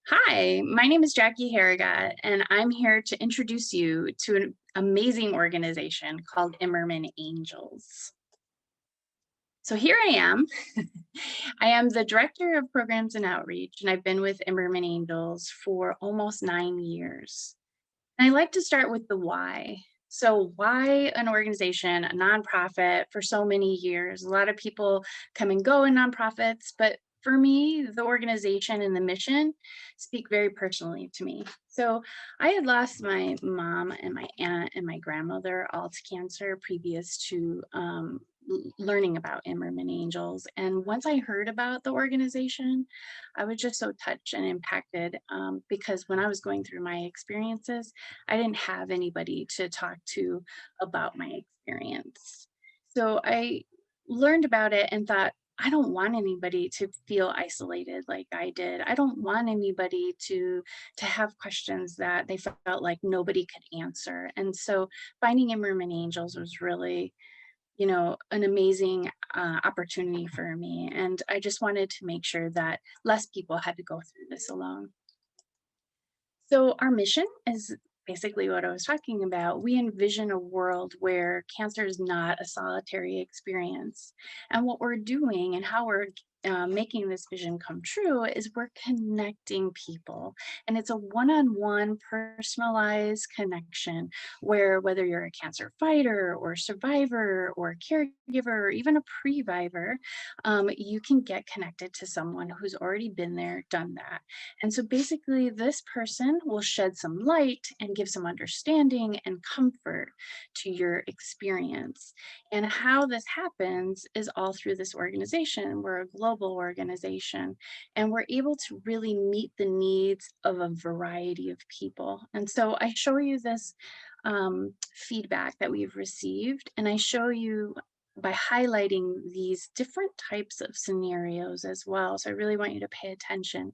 Hi, my name is Jackie Herigodt, and I'm here to introduce you to an amazing organization called Imerman Angels. So here I am. I am the Director of Programs and Outreach, and I've been with Imerman Angels for almost 9 years. And I like to start with the why. So, why an organization, a nonprofit for so many years? A lot of people come and go in nonprofits, but for me, the organization and the mission speak very personally to me. So, I had lost my mom and my aunt and my grandmother all to cancer previous to learning about Imerman Angels. And once I heard about the organization, I was just so touched and impacted because when I was going through my experiences, I didn't have anybody to talk to about my experience. So I learned about it and thought, I don't want anybody to feel isolated like I did. I don't want anybody to have questions that they felt like nobody could answer. And so finding Immerman Angels was really, an amazing opportunity for me. And I just wanted to make sure that less people had to go through this alone. So, our mission is basically what I was talking about. We envision a world where cancer is not a solitary experience. And what we're doing and how we're making this vision come true is we're connecting people. And it's a one on one personalized connection where whether you're a cancer fighter or survivor or a caregiver or even a previvor, you can get connected to someone who's already been there, done that. And so basically, this person will shed some light and give some understanding and comfort to your experience. And how this happens is all through this organization. We're a global organization, and we're able to really meet the needs of a variety of people. And so I show you this feedback that we've received, and I show you by highlighting these different types of scenarios as well. So I really want you to pay attention.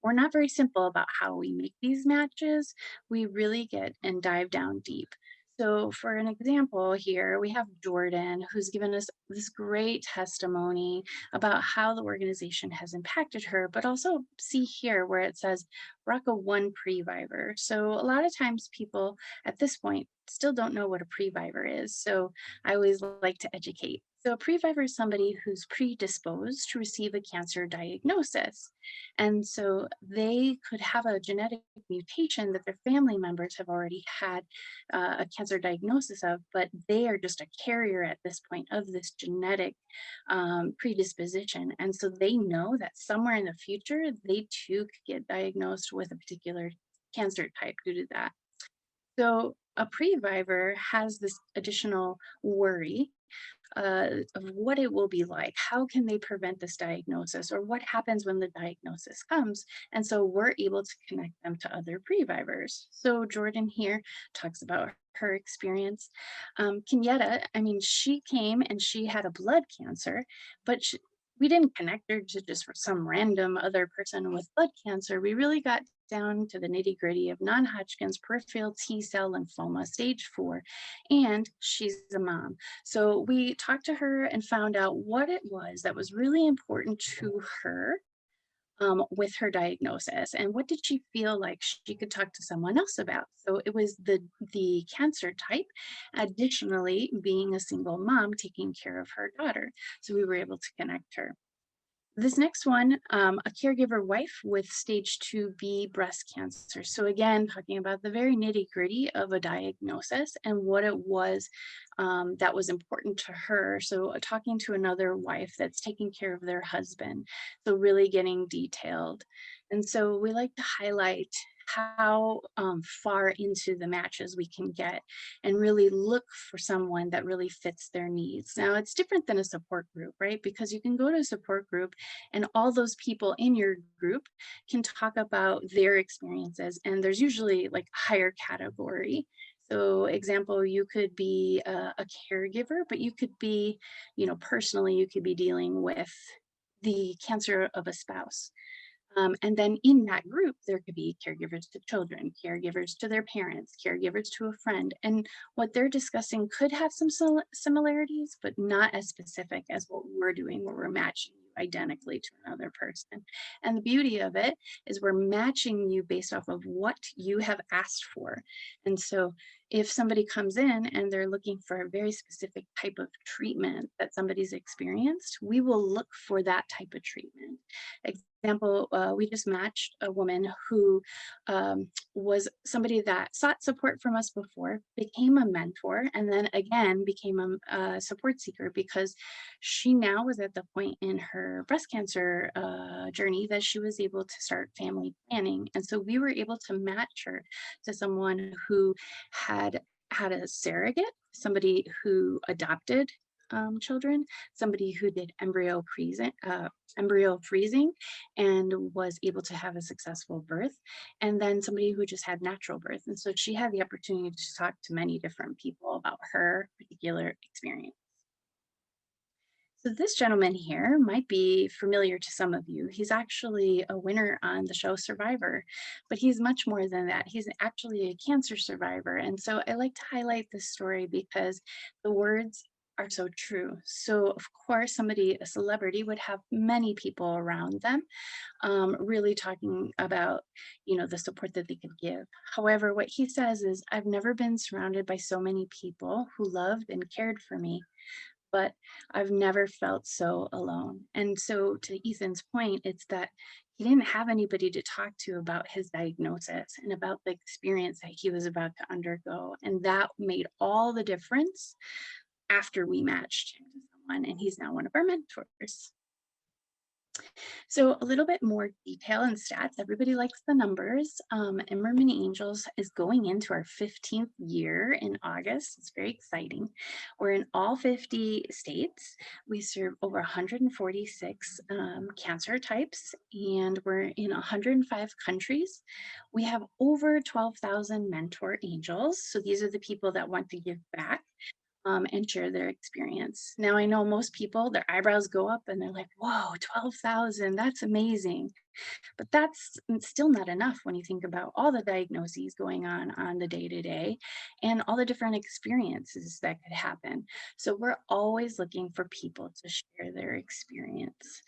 We're not very simple about how we make these matches. We really get and dive down deep. So, for an example, here we have Jordan, who's given us this great testimony about how the organization has impacted her, but also see here where it says BRCA1 previvor. So, a lot of times people at this point still don't know what a previvor is. So, I always like to educate. So, a previvor is somebody who's predisposed to receive a cancer diagnosis. And so they could have a genetic mutation that their family members have already had a cancer diagnosis of, but they are just a carrier at this point of this genetic predisposition. And so they know that somewhere in the future, they too could get diagnosed with a particular cancer type due to that. So a previvor has this additional worry of what it will be like. How can they prevent this diagnosis, or what happens when the diagnosis comes? And so we're able to connect them to other previvors. So Jordan here talks about her experience. Kenyetta, I mean, she came and she had a blood cancer, but we didn't connect her to just for some random other person with blood cancer. We really got down to the nitty gritty of non Hodgkin's peripheral T cell lymphoma, stage 4, and she's a mom. So we talked to her and found out what it was that was really important to her with her diagnosis, and what did she feel like she could talk to someone else about. So it was the cancer type, additionally being a single mom taking care of her daughter. So we were able to connect her. This next one, a caregiver wife with stage 2B breast cancer. So again, talking about the very nitty gritty of a diagnosis and what it was that was important to her. So talking to another wife that's taking care of their husband. So really getting detailed. And so we like to highlight how far into the matches we can get and really look for someone that really fits their needs. Now, it's different than a support group, right? Because you can go to a support group and all those people in your group can talk about their experiences, and there's usually like higher category. So example, you could be a caregiver, but you could be, personally, you could be dealing with the cancer of a spouse. And then in that group, there could be caregivers to children, caregivers to their parents, caregivers to a friend. And what they're discussing could have some similarities, but not as specific as what we're doing, where we're matching you identically to another person. And the beauty of it is we're matching you based off of what you have asked for. And so if somebody comes in and they're looking for a very specific type of treatment that somebody's experienced, we will look for that type of treatment. Example, we just matched a woman who was somebody that sought support from us before, became a mentor, and then again became a support seeker because she now was at the point in her breast cancer journey that she was able to start family planning. And so we were able to match her to someone who had a surrogate, somebody who adopted children, somebody who did embryo freezing and was able to have a successful birth, and then somebody who just had natural birth. And so she had the opportunity to talk to many different people about her particular experience. So this gentleman here might be familiar to some of you. He's actually a winner on the show Survivor, but he's much more than that. He's actually a cancer survivor. And so I like to highlight this story because the words are so true. So of course, a celebrity would have many people around them, really talking about, the support that they could give. However, what he says is, I've never been surrounded by so many people who loved and cared for me, but I've never felt so alone. And so to Ethan's point, it's that he didn't have anybody to talk to about his diagnosis and about the experience that he was about to undergo. And that made all the difference after we matched him to someone, and he's now one of our mentors. So a little bit more detail and stats. Everybody likes the numbers. Imerman Angels is going into our 15th year in August. It's very exciting. We're in all 50 states. We serve over 146 cancer types, and we're in 105 countries. We have over 12,000 mentor angels. So these are the people that want to give back and share their experience. Now, I know most people, their eyebrows go up and they're like, whoa, 12,000, that's amazing. But that's still not enough when you think about all the diagnoses going on the day-to-day and all the different experiences that could happen. So we're always looking for people to share their experience.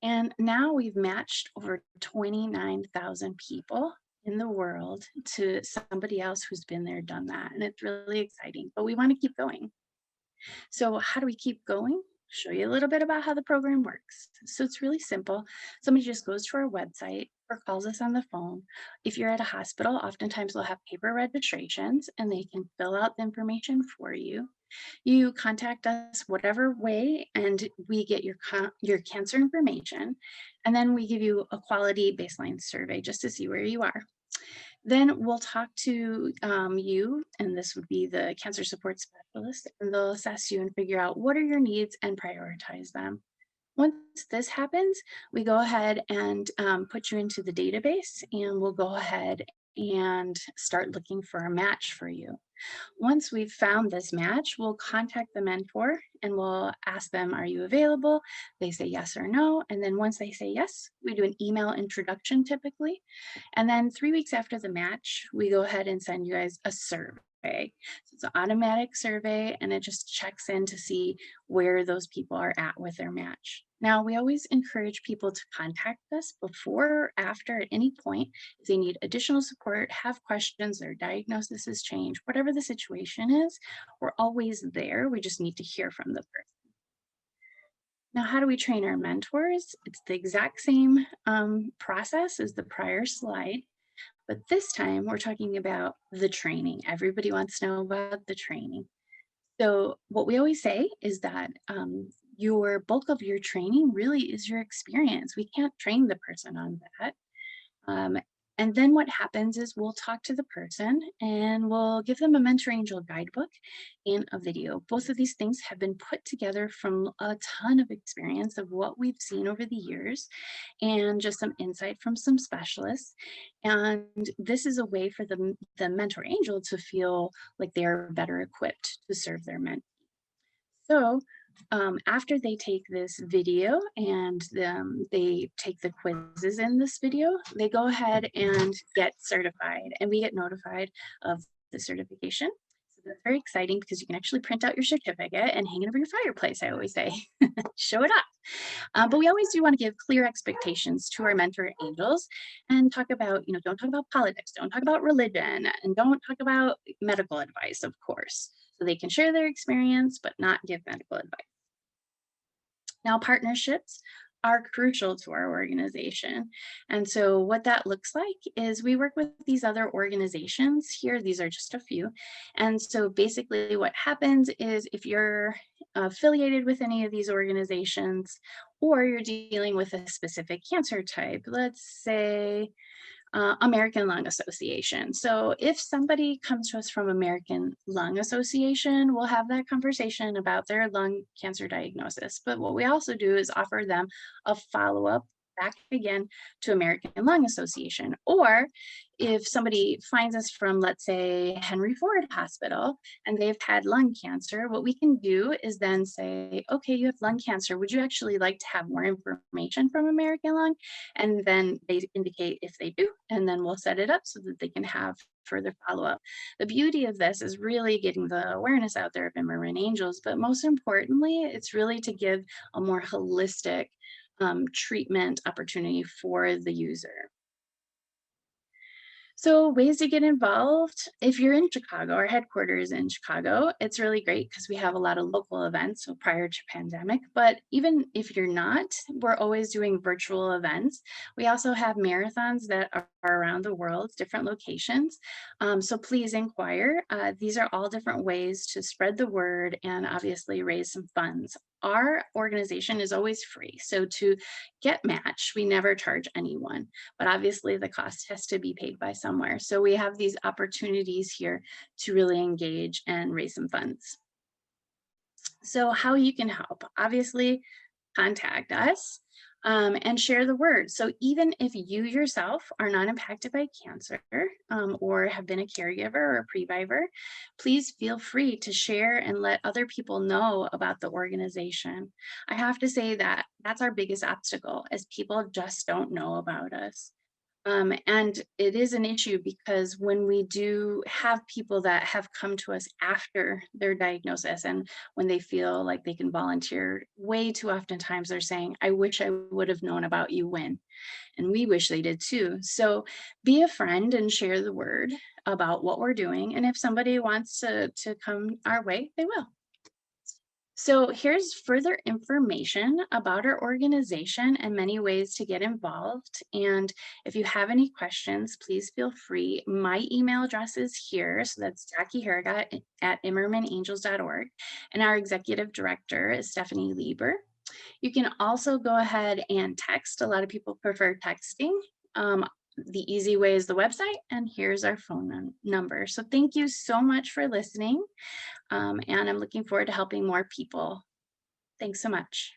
And now we've matched over 29,000 people in the world to somebody else who's been there, done that. And it's really exciting, but we want to keep going. So how do we keep going? Show you a little bit about how the program works. So it's really simple. Somebody just goes to our website or calls us on the phone. If you're at a hospital, oftentimes we'll have paper registrations and they can fill out the information for you. You contact us whatever way and we get your cancer information. And then we give you a quality baseline survey just to see where you are. Then we'll talk to you, and this would be the cancer support specialist, and they'll assess you and figure out what are your needs and prioritize them. Once this happens, we go ahead and put you into the database, and we'll go ahead and start looking for a match for you. Once we've found this match, we'll contact the mentor and we'll ask them, are you available? They say yes or no. And then once they say yes, we do an email introduction typically. And then 3 weeks after the match, we go ahead and send you guys a survey. So it's an automatic survey and it just checks in to see where those people are at with their match. Now, we always encourage people to contact us before or after at any point if they need additional support, have questions, their diagnosis has changed, whatever the situation is, we're always there. We just need to hear from the person. Now, how do we train our mentors? It's the exact same process as the prior slide, but this time we're talking about the training. Everybody wants to know about the training. So what we always say is that your bulk of your training really is your experience. We can't train the person on that. And then what happens is we'll talk to the person and we'll give them a Mentor Angel guidebook and a video. Both of these things have been put together from a ton of experience of what we've seen over the years and just some insight from some specialists. And this is a way for the Mentor Angel to feel like they're better equipped to serve their mentee. So after they take this video and they take the quizzes in this video, they go ahead and get certified and we get notified of the certification. So that's very exciting because you can actually print out your certificate and hang it over your fireplace, I always say. Show it off. But we always do want to give clear expectations to our mentor angels and talk about, don't talk about politics, don't talk about religion, and don't talk about medical advice, of course. So they can share their experience, but not give medical advice. Now, partnerships are crucial to our organization. And so, what that looks like is we work with these other organizations here. These are just a few. And so, basically, what happens is if you're affiliated with any of these organizations or you're dealing with a specific cancer type, let's say American Lung Association. So if somebody comes to us from American Lung Association, we'll have that conversation about their lung cancer diagnosis. But what we also do is offer them a follow-up back again to American Lung Association. Or if somebody finds us from, let's say, Henry Ford Hospital, and they've had lung cancer, what we can do is then say, okay, you have lung cancer. Would you actually like to have more information from American Lung? And then they indicate if they do, and then we'll set it up so that they can have further follow-up. The beauty of this is really getting the awareness out there of Imerman Angels, but most importantly, it's really to give a more holistic treatment opportunity for the user. So ways to get involved, if you're in Chicago, our headquarters in Chicago, it's really great because we have a lot of local events, so prior to pandemic, but even if you're not, we're always doing virtual events. We also have marathons that are around the world, different locations. So please inquire. These are all different ways to spread the word and obviously raise some funds. Our organization is always free. So to get match, we never charge anyone, but obviously the cost has to be paid by somewhere. So we have these opportunities here to really engage and raise some funds. So how you can help, obviously contact us and share the word. So even if you yourself are not impacted by cancer or have been a caregiver or a previvor, please feel free to share and let other people know about the organization. I have to say that that's our biggest obstacle is people just don't know about us. And it is an issue because when we do have people that have come to us after their diagnosis and when they feel like they can volunteer, way too oftentimes they're saying, I wish I would have known about you when. And we wish they did too. So be a friend and share the word about what we're doing. And if somebody wants to come our way, they will. So here's further information about our organization and many ways to get involved. And if you have any questions, please feel free. My email address is here. So that's Jackie Herigodt at ImmermanAngels.org. And our executive director is Stephanie Lieber. You can also go ahead and text. A lot of people prefer texting. The easy way is the website, and here's our phone number. So thank you so much for listening. And I'm looking forward to helping more people. Thanks so much.